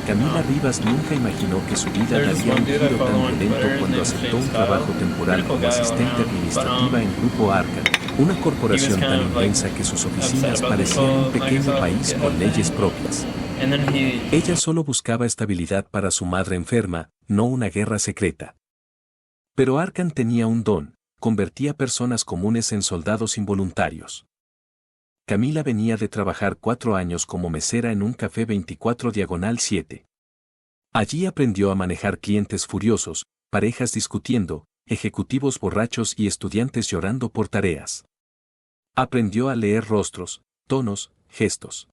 Camila Rivas nunca imaginó que su vida daría un giro tan violento cuando aceptó un trabajo temporal como asistente administrativa en Grupo Arcan, una corporación tan inmensa que sus oficinas parecían un pequeño país con leyes propias. Ella solo buscaba estabilidad para su madre enferma, no una guerra secreta. Pero Arcan tenía un don: convertía personas comunes en soldados involuntarios. Camila venía de trabajar 4 años como mesera en un café 24/7. Allí aprendió a manejar clientes furiosos, parejas discutiendo, ejecutivos borrachos y estudiantes llorando por tareas. Aprendió a leer rostros, tonos, gestos.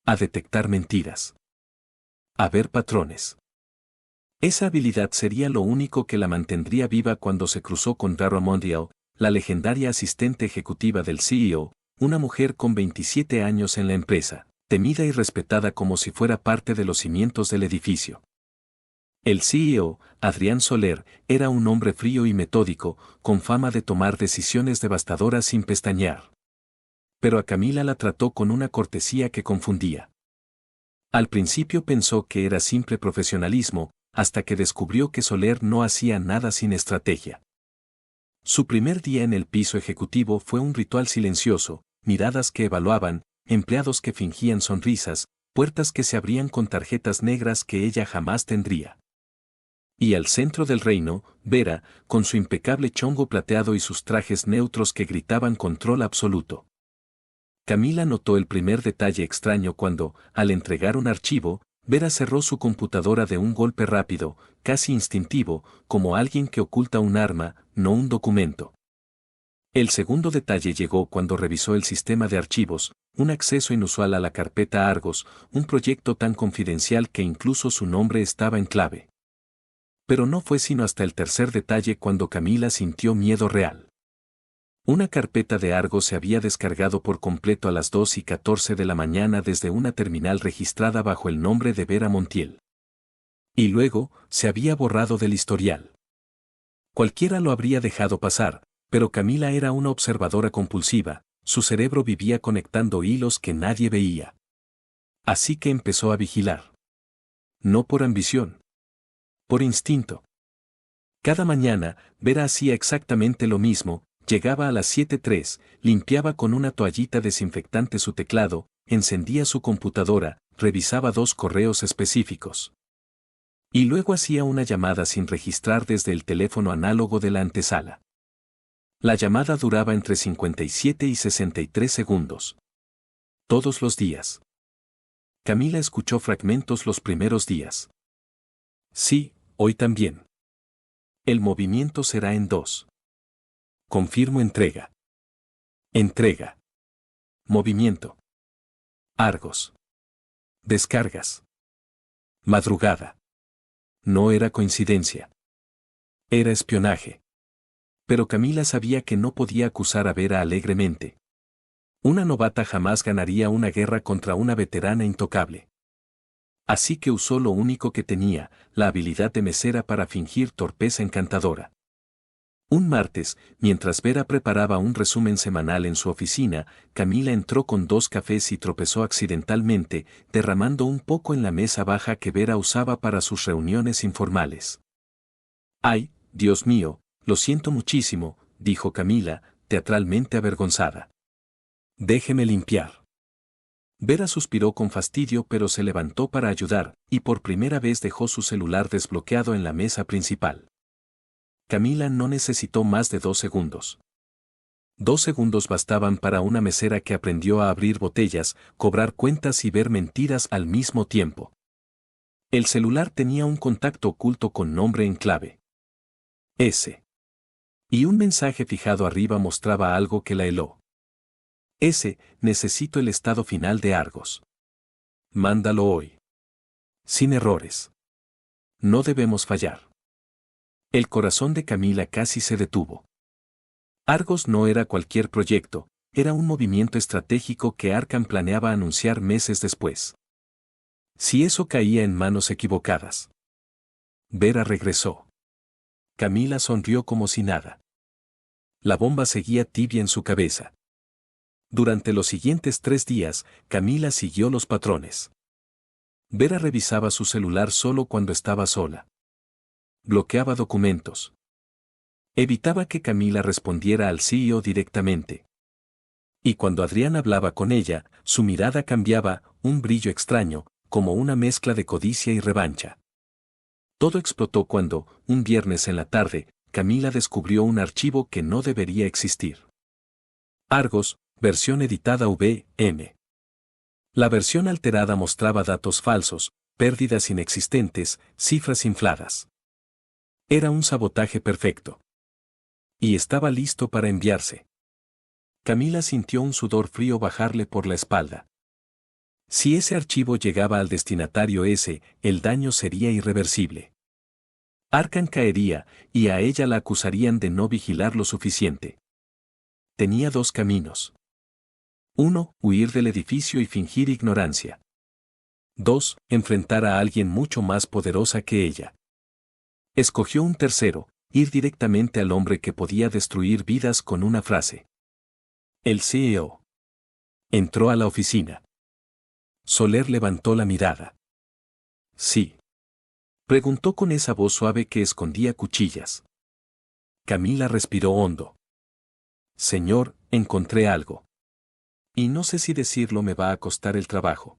A detectar mentiras. A ver patrones. Esa habilidad sería lo único que la mantendría viva cuando se cruzó con Dara Mondial, la legendaria asistente ejecutiva del CEO, una mujer con 27 años en la empresa, temida y respetada como si fuera parte de los cimientos del edificio. El CEO, Adrián Soler, era un hombre frío y metódico, con fama de tomar decisiones devastadoras sin pestañear. Pero a Camila la trató con una cortesía que confundía. Al principio pensó que era simple profesionalismo, hasta que descubrió que Soler no hacía nada sin estrategia. Su primer día en el piso ejecutivo fue un ritual silencioso: miradas que evaluaban, empleados que fingían sonrisas, puertas que se abrían con tarjetas negras que ella jamás tendría. Y al centro del reino, Vera, con su impecable chongo plateado y sus trajes neutros que gritaban control absoluto. Camila notó el primer detalle extraño cuando, al entregar un archivo, Vera cerró su computadora de un golpe rápido, casi instintivo, como alguien que oculta un arma, no un documento. El segundo detalle llegó cuando revisó el sistema de archivos, un acceso inusual a la carpeta Argos, un proyecto tan confidencial que incluso su nombre estaba en clave. Pero no fue sino hasta el tercer detalle cuando Camila sintió miedo real. Una carpeta de Argos se había descargado por completo a las 2:14 de la mañana desde una terminal registrada bajo el nombre de Vera Montiel. Y luego, se había borrado del historial. Cualquiera lo habría dejado pasar, pero Camila era una observadora compulsiva, su cerebro vivía conectando hilos que nadie veía. Así que empezó a vigilar. No por ambición. Por instinto. Cada mañana, Vera hacía exactamente lo mismo: llegaba a las 7:03, limpiaba con una toallita desinfectante su teclado, encendía su computadora, revisaba 2 correos específicos. Y luego hacía una llamada sin registrar desde el teléfono análogo de la antesala. La llamada duraba entre 57 y 63 segundos. Todos los días. Camila escuchó fragmentos los primeros días. Sí, hoy también. El movimiento será en 2. Confirmo entrega. Entrega. Movimiento. Argos. Descargas. Madrugada. No era coincidencia. Era espionaje. Pero Camila sabía que no podía acusar a Vera alegremente. Una novata jamás ganaría una guerra contra una veterana intocable. Así que usó lo único que tenía, la habilidad de mesera, para fingir torpeza encantadora. Un martes, mientras Vera preparaba un resumen semanal en su oficina, Camila entró con 2 cafés y tropezó accidentalmente, derramando un poco en la mesa baja que Vera usaba para sus reuniones informales. «Ay, Dios mío, lo siento muchísimo», dijo Camila, teatralmente avergonzada. «Déjeme limpiar». Vera suspiró con fastidio, pero se levantó para ayudar, y por primera vez dejó su celular desbloqueado en la mesa principal. Camila no necesitó más de 2 segundos. 2 segundos bastaban para una mesera que aprendió a abrir botellas, cobrar cuentas y ver mentiras al mismo tiempo. El celular tenía un contacto oculto con nombre en clave. S. Y un mensaje fijado arriba mostraba algo que la heló. S. Necesito el estado final de Argos. Mándalo hoy. Sin errores. No debemos fallar. El corazón de Camila casi se detuvo. Argos no era cualquier proyecto, era un movimiento estratégico que Arcan planeaba anunciar meses después. Si eso caía en manos equivocadas. Vera regresó. Camila sonrió como si nada. La bomba seguía tibia en su cabeza. Durante los siguientes 3 días, Camila siguió los patrones. Vera revisaba su celular solo cuando estaba sola. Bloqueaba documentos. Evitaba que Camila respondiera al CEO directamente. Y cuando Adrián hablaba con ella, su mirada cambiaba, un brillo extraño, como una mezcla de codicia y revancha. Todo explotó cuando, un viernes en la tarde, Camila descubrió un archivo que no debería existir. Argos, versión editada v.m. La versión alterada mostraba datos falsos, pérdidas inexistentes, cifras infladas. Era un sabotaje perfecto. Y estaba listo para enviarse. Camila sintió un sudor frío bajarle por la espalda. Si ese archivo llegaba al destinatario ese, el daño sería irreversible. Arcan caería, y a ella la acusarían de no vigilar lo suficiente. Tenía dos caminos. 1. Huir del edificio y fingir ignorancia. 2. Enfrentar a alguien mucho más poderosa que ella. Escogió un tercero, ir directamente al hombre que podía destruir vidas con una frase. El CEO. Entró a la oficina. Soler levantó la mirada. Sí. Preguntó con esa voz suave que escondía cuchillas. Camila respiró hondo. Señor, encontré algo. Y no sé si decirlo me va a costar el trabajo.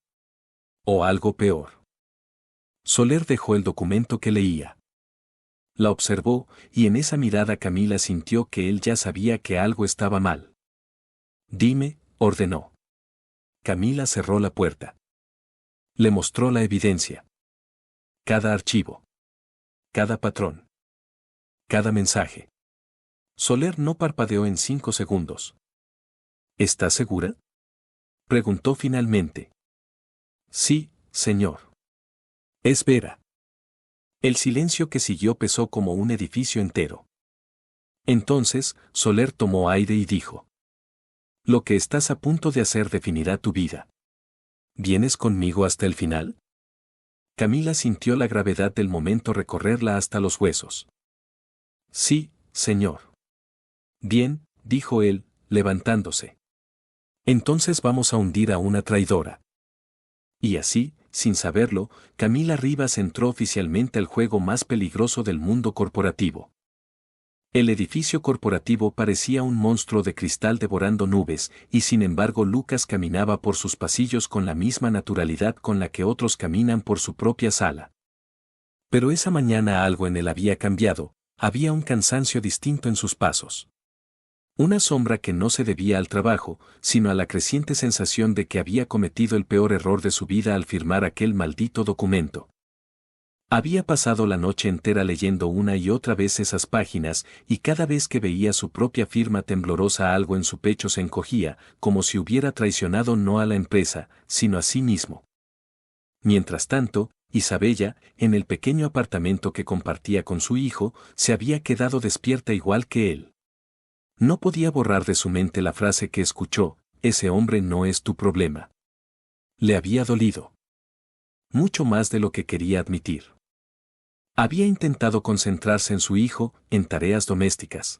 O algo peor. Soler dejó el documento que leía. La observó, y en esa mirada Camila sintió que él ya sabía que algo estaba mal. Dime, ordenó. Camila cerró la puerta. Le mostró la evidencia. Cada archivo. Cada patrón. Cada mensaje. Soler no parpadeó en 5 segundos. ¿Estás segura? Preguntó finalmente. Sí, señor. Es Vera. El silencio que siguió pesó como un edificio entero. Entonces, Soler tomó aire y dijo. Lo que estás a punto de hacer definirá tu vida. ¿Vienes conmigo hasta el final? Camila sintió la gravedad del momento recorrerla hasta los huesos. Sí, señor. Bien, dijo él, levantándose. Entonces vamos a hundir a una traidora. Y así, sin saberlo, Camila Rivas entró oficialmente al juego más peligroso del mundo corporativo. El edificio corporativo parecía un monstruo de cristal devorando nubes, y sin embargo Lucas caminaba por sus pasillos con la misma naturalidad con la que otros caminan por su propia sala. Pero esa mañana algo en él había cambiado, había un cansancio distinto en sus pasos. Una sombra que no se debía al trabajo, sino a la creciente sensación de que había cometido el peor error de su vida al firmar aquel maldito documento. Había pasado la noche entera leyendo una y otra vez esas páginas, y cada vez que veía su propia firma temblorosa algo en su pecho se encogía, como si hubiera traicionado no a la empresa, sino a sí mismo. Mientras tanto, Isabella, en el pequeño apartamento que compartía con su hijo, se había quedado despierta igual que él. No podía borrar de su mente la frase que escuchó, ese hombre no es tu problema. Le había dolido. Mucho más de lo que quería admitir. Había intentado concentrarse en su hijo, en tareas domésticas.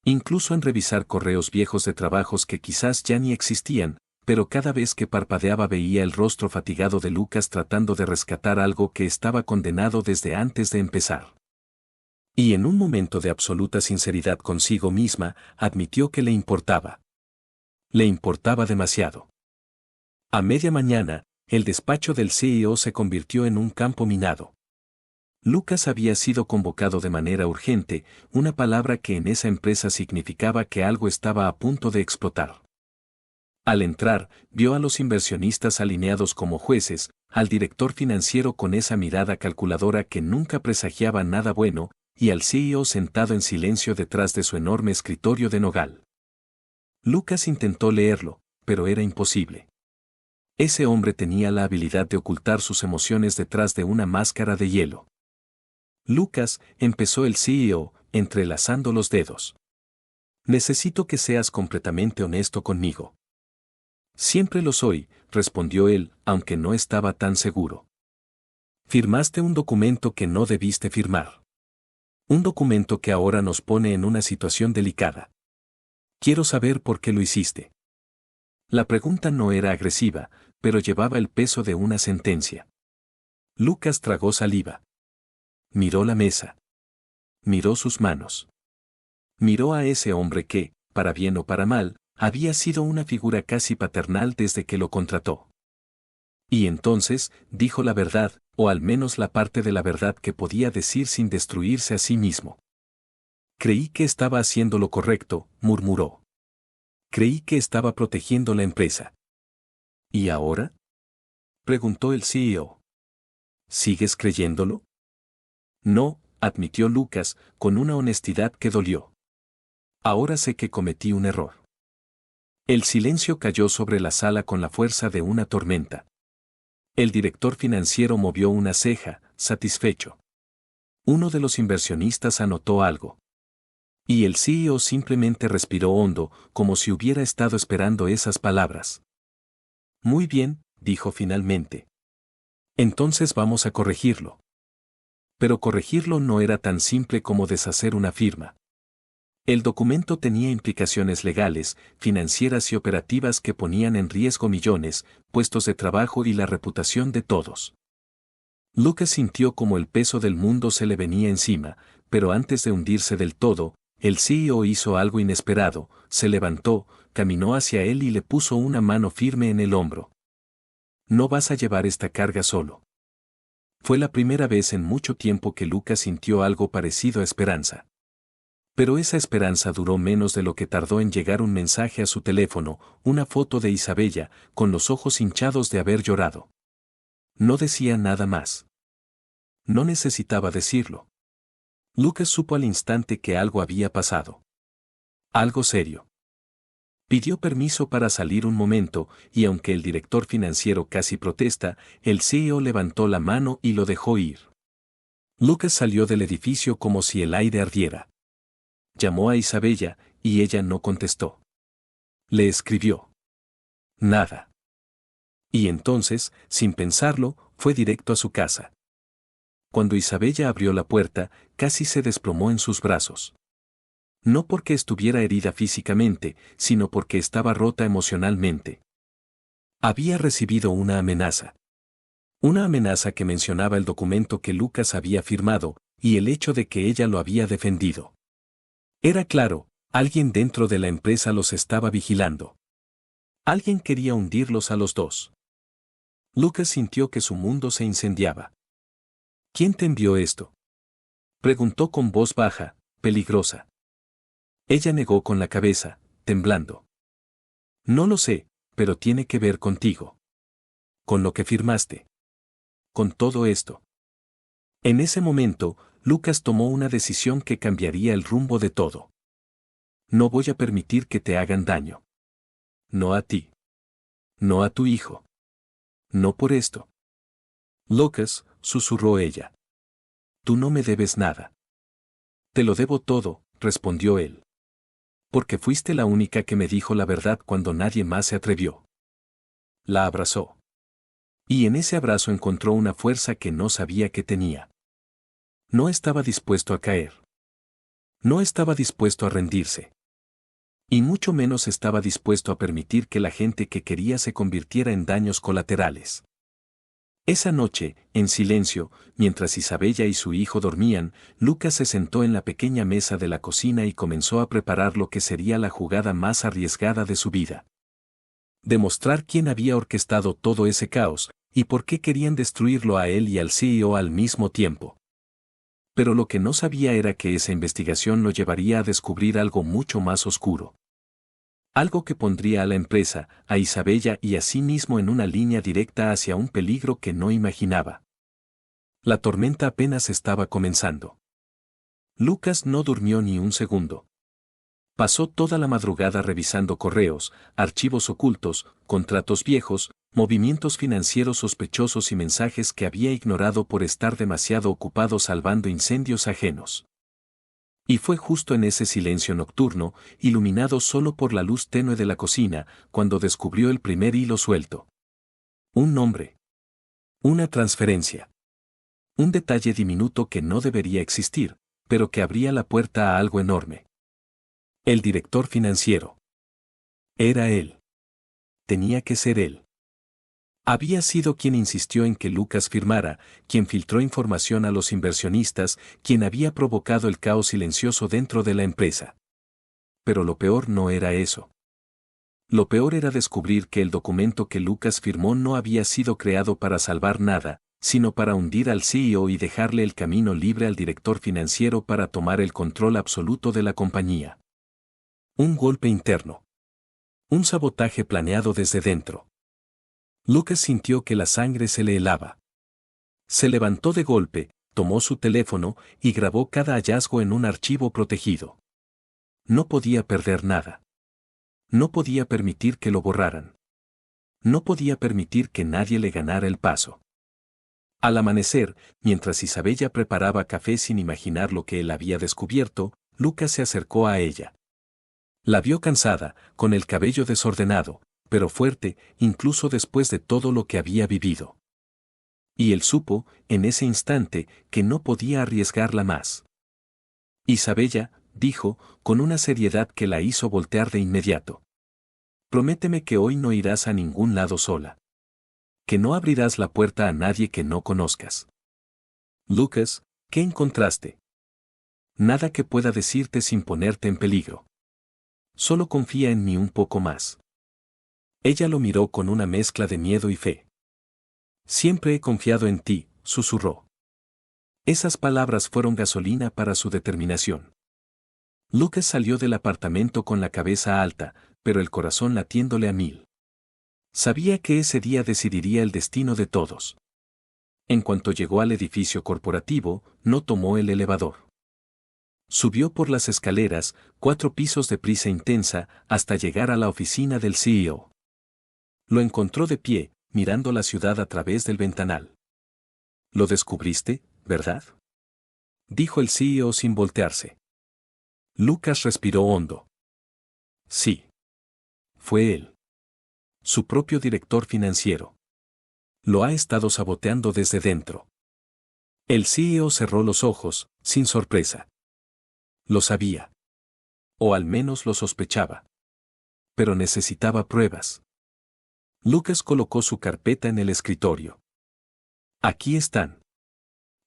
Incluso en revisar correos viejos de trabajos que quizás ya ni existían, pero cada vez que parpadeaba veía el rostro fatigado de Lucas tratando de rescatar algo que estaba condenado desde antes de empezar. Y en un momento de absoluta sinceridad consigo misma, admitió que le importaba. Le importaba demasiado. A media mañana, el despacho del CEO se convirtió en un campo minado. Lucas había sido convocado de manera urgente, una palabra que en esa empresa significaba que algo estaba a punto de explotar. Al entrar, vio a los inversionistas alineados como jueces, al director financiero con esa mirada calculadora que nunca presagiaba nada bueno, y al CEO sentado en silencio detrás de su enorme escritorio de nogal. Lucas intentó leerlo, pero era imposible. Ese hombre tenía la habilidad de ocultar sus emociones detrás de una máscara de hielo. Lucas, empezó el CEO, entrelazando los dedos. Necesito que seas completamente honesto conmigo. Siempre lo soy, respondió él, aunque no estaba tan seguro. Firmaste un documento que no debiste firmar. Un documento que ahora nos pone en una situación delicada. Quiero saber por qué lo hiciste. La pregunta no era agresiva, pero llevaba el peso de una sentencia. Lucas tragó saliva. Miró la mesa. Miró sus manos. Miró a ese hombre que, para bien o para mal, había sido una figura casi paternal desde que lo contrató. Y entonces, dijo la verdad, o al menos la parte de la verdad que podía decir sin destruirse a sí mismo. Creí que estaba haciendo lo correcto, murmuró. Creí que estaba protegiendo la empresa. ¿Y ahora?, preguntó el CEO. ¿Sigues creyéndolo? No, admitió Lucas, con una honestidad que dolió. Ahora sé que cometí un error. El silencio cayó sobre la sala con la fuerza de una tormenta. El director financiero movió una ceja, satisfecho. Uno de los inversionistas anotó algo. Y el CEO simplemente respiró hondo, como si hubiera estado esperando esas palabras. Muy bien, dijo finalmente. Entonces vamos a corregirlo. Pero corregirlo no era tan simple como deshacer una firma. El documento tenía implicaciones legales, financieras y operativas que ponían en riesgo millones, puestos de trabajo y la reputación de todos. Lucas sintió como el peso del mundo se le venía encima, pero antes de hundirse del todo, el CEO hizo algo inesperado, se levantó, caminó hacia él y le puso una mano firme en el hombro. No vas a llevar esta carga solo. Fue la primera vez en mucho tiempo que Lucas sintió algo parecido a esperanza. Pero esa esperanza duró menos de lo que tardó en llegar un mensaje a su teléfono, una foto de Isabella, con los ojos hinchados de haber llorado. No decía nada más. No necesitaba decirlo. Lucas supo al instante que algo había pasado. Algo serio. Pidió permiso para salir un momento, y aunque el director financiero casi protesta, el CEO levantó la mano y lo dejó ir. Lucas salió del edificio como si el aire ardiera. Llamó a Isabella, y ella no contestó. Le escribió. Nada. Y entonces, sin pensarlo, fue directo a su casa. Cuando Isabella abrió la puerta, casi se desplomó en sus brazos. No porque estuviera herida físicamente, sino porque estaba rota emocionalmente. Había recibido una amenaza. Una amenaza que mencionaba el documento que Lucas había firmado, y el hecho de que ella lo había defendido. Era claro, alguien dentro de la empresa los estaba vigilando. Alguien quería hundirlos a los dos. Lucas sintió que su mundo se incendiaba. ¿Quién te envió esto?, preguntó con voz baja, peligrosa. Ella negó con la cabeza, temblando. No lo sé, pero tiene que ver contigo. Con lo que firmaste. Con todo esto. En ese momento, Lucas tomó una decisión que cambiaría el rumbo de todo. No voy a permitir que te hagan daño. No a ti. No a tu hijo. No por esto. Lucas, susurró ella. Tú no me debes nada. Te lo debo todo, respondió él. Porque fuiste la única que me dijo la verdad cuando nadie más se atrevió. La abrazó. Y en ese abrazo encontró una fuerza que no sabía que tenía. No estaba dispuesto a caer. No estaba dispuesto a rendirse. Y mucho menos estaba dispuesto a permitir que la gente que quería se convirtiera en daños colaterales. Esa noche, en silencio, mientras Isabella y su hijo dormían, Lucas se sentó en la pequeña mesa de la cocina y comenzó a preparar lo que sería la jugada más arriesgada de su vida. Demostrar quién había orquestado todo ese caos, y por qué querían destruirlo a él y al CEO al mismo tiempo. Pero lo que no sabía era que esa investigación lo llevaría a descubrir algo mucho más oscuro. Algo que pondría a la empresa, a Isabella y a sí mismo en una línea directa hacia un peligro que no imaginaba. La tormenta apenas estaba comenzando. Lucas no durmió ni un segundo. Pasó toda la madrugada revisando correos, archivos ocultos, contratos viejos, movimientos financieros sospechosos y mensajes que había ignorado por estar demasiado ocupado salvando incendios ajenos. Y fue justo en ese silencio nocturno, iluminado solo por la luz tenue de la cocina, cuando descubrió el primer hilo suelto. Un nombre. Una transferencia. Un detalle diminuto que no debería existir, pero que abría la puerta a algo enorme. El director financiero. Era él. Tenía que ser él. Había sido quien insistió en que Lucas firmara, quien filtró información a los inversionistas, quien había provocado el caos silencioso dentro de la empresa. Pero lo peor no era eso. Lo peor era descubrir que el documento que Lucas firmó no había sido creado para salvar nada, sino para hundir al CEO y dejarle el camino libre al director financiero para tomar el control absoluto de la compañía. Un golpe interno. Un sabotaje planeado desde dentro. Lucas sintió que la sangre se le helaba. Se levantó de golpe, tomó su teléfono y grabó cada hallazgo en un archivo protegido. No podía perder nada. No podía permitir que lo borraran. No podía permitir que nadie le ganara el paso. Al amanecer, mientras Isabella preparaba café sin imaginar lo que él había descubierto, Lucas se acercó a ella. La vio cansada, con el cabello desordenado, pero fuerte, incluso después de todo lo que había vivido. Y él supo, en ese instante, que no podía arriesgarla más. Isabella, dijo, con una seriedad que la hizo voltear de inmediato. Prométeme que hoy no irás a ningún lado sola. Que no abrirás la puerta a nadie que no conozcas. Lucas, ¿qué encontraste? Nada que pueda decirte sin ponerte en peligro. Solo confía en mí un poco más. Ella lo miró con una mezcla de miedo y fe. Siempre he confiado en ti, susurró. Esas palabras fueron gasolina para su determinación. Lucas salió del apartamento con la cabeza alta, pero el corazón latiéndole a mil. Sabía que ese día decidiría el destino de todos. En cuanto llegó al edificio corporativo, no tomó el elevador. Subió por las escaleras, 4 pisos de prisa intensa, hasta llegar a la oficina del CEO. Lo encontró de pie, mirando la ciudad a través del ventanal. «Lo descubriste, ¿verdad?», dijo el CEO sin voltearse. Lucas respiró hondo. Sí. Fue él. Su propio director financiero. Lo ha estado saboteando desde dentro. El CEO cerró los ojos, sin sorpresa. Lo sabía. O al menos lo sospechaba. Pero necesitaba pruebas. Lucas colocó su carpeta en el escritorio. Aquí están.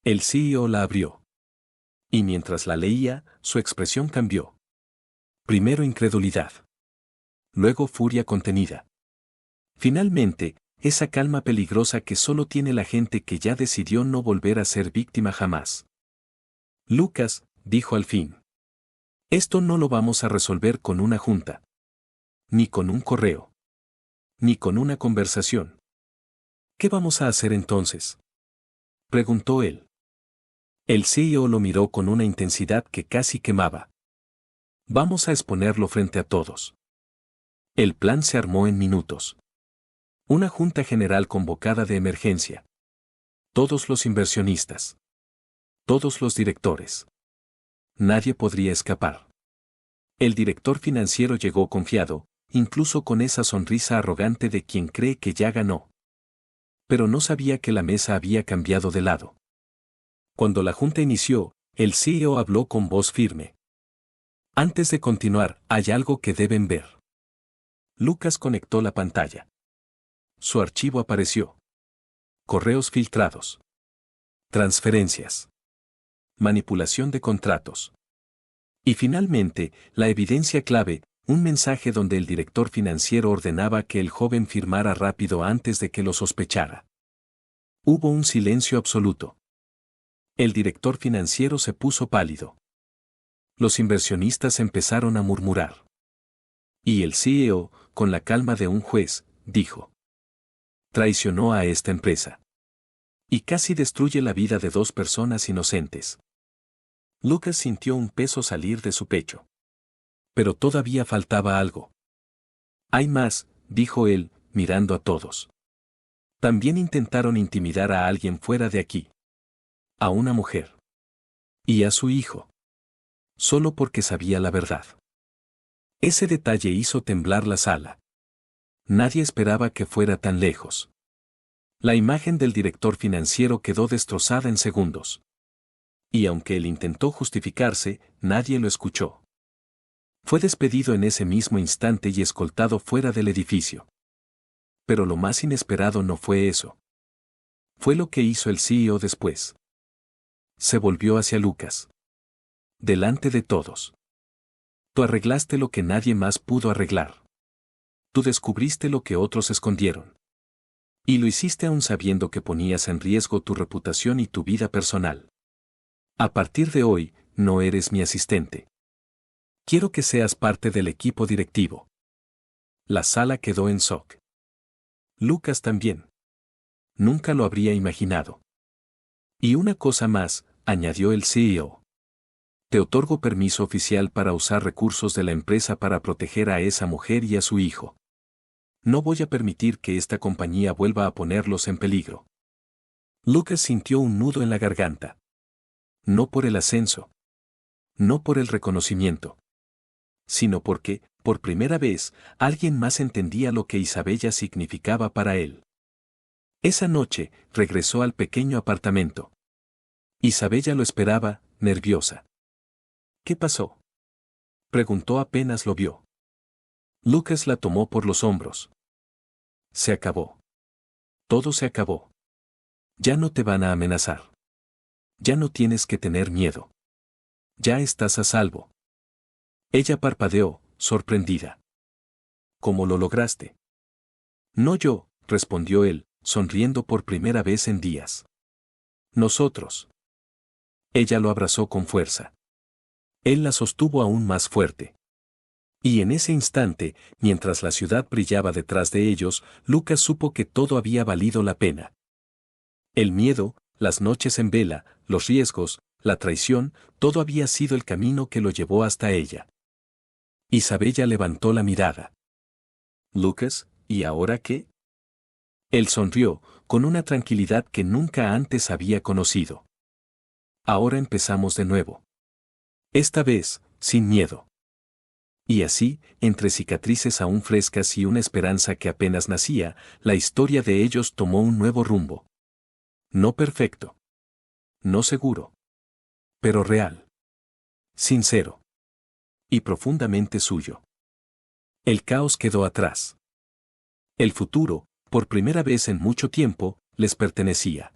El CEO la abrió. Y mientras la leía, su expresión cambió. Primero incredulidad. Luego furia contenida. Finalmente, esa calma peligrosa que solo tiene la gente que ya decidió no volver a ser víctima jamás. Lucas, dijo al fin. Esto no lo vamos a resolver con una junta. Ni con un correo. Ni con una conversación. ¿Qué vamos a hacer entonces?, preguntó él. El CEO lo miró con una intensidad que casi quemaba. Vamos a exponerlo frente a todos. El plan se armó en minutos. Una junta general convocada de emergencia. Todos los inversionistas. Todos los directores. Nadie podría escapar. El director financiero llegó confiado, incluso con esa sonrisa arrogante de quien cree que ya ganó. Pero no sabía que la mesa había cambiado de lado. Cuando la junta inició, el CEO habló con voz firme. Antes de continuar, hay algo que deben ver. Lucas conectó la pantalla. Su archivo apareció. Correos filtrados. Transferencias. Manipulación de contratos. Y finalmente, la evidencia clave, un mensaje donde el director financiero ordenaba que el joven firmara rápido antes de que lo sospechara. Hubo un silencio absoluto. El director financiero se puso pálido. Los inversionistas empezaron a murmurar. Y el CEO, con la calma de un juez, dijo: traicionó a esta empresa. Y casi destruye la vida de 2 personas inocentes. Lucas sintió un peso salir de su pecho. Pero todavía faltaba algo. Hay más, dijo él, mirando a todos. También intentaron intimidar a alguien fuera de aquí. A una mujer. Y a su hijo. Solo porque sabía la verdad. Ese detalle hizo temblar la sala. Nadie esperaba que fuera tan lejos. La imagen del director financiero quedó destrozada en segundos. Y aunque él intentó justificarse, nadie lo escuchó. Fue despedido en ese mismo instante y escoltado fuera del edificio. Pero lo más inesperado no fue eso. Fue lo que hizo el CEO después. Se volvió hacia Lucas. Delante de todos. Tú arreglaste lo que nadie más pudo arreglar. Tú descubriste lo que otros escondieron. Y lo hiciste aún sabiendo que ponías en riesgo tu reputación y tu vida personal. A partir de hoy, no eres mi asistente. Quiero que seas parte del equipo directivo. La sala quedó en shock. Lucas también. Nunca lo habría imaginado. Y una cosa más, añadió el CEO. Te otorgo permiso oficial para usar recursos de la empresa para proteger a esa mujer y a su hijo. No voy a permitir que esta compañía vuelva a ponerlos en peligro. Lucas sintió un nudo en la garganta. No por el ascenso. No por el reconocimiento. Sino porque, por primera vez, alguien más entendía lo que Isabella significaba para él. Esa noche, regresó al pequeño apartamento. Isabella lo esperaba, nerviosa. ¿Qué pasó?, preguntó apenas lo vio. Lucas la tomó por los hombros. Se acabó. Todo se acabó. Ya no te van a amenazar. Ya no tienes que tener miedo. Ya estás a salvo. Ella parpadeó, sorprendida. ¿Cómo lo lograste? No yo, respondió él, sonriendo por primera vez en días. Nosotros. Ella lo abrazó con fuerza. Él la sostuvo aún más fuerte. Y en ese instante, mientras la ciudad brillaba detrás de ellos, Lucas supo que todo había valido la pena. El miedo, las noches en vela, los riesgos, la traición, todo había sido el camino que lo llevó hasta ella. Isabella levantó la mirada. Lucas, ¿y ahora qué? Él sonrió, con una tranquilidad que nunca antes había conocido. Ahora empezamos de nuevo. Esta vez, sin miedo. Y así, entre cicatrices aún frescas y una esperanza que apenas nacía, la historia de ellos tomó un nuevo rumbo. No perfecto. No seguro. Pero real. Sincero. Y profundamente suyo. El caos quedó atrás. El futuro, por primera vez en mucho tiempo, les pertenecía.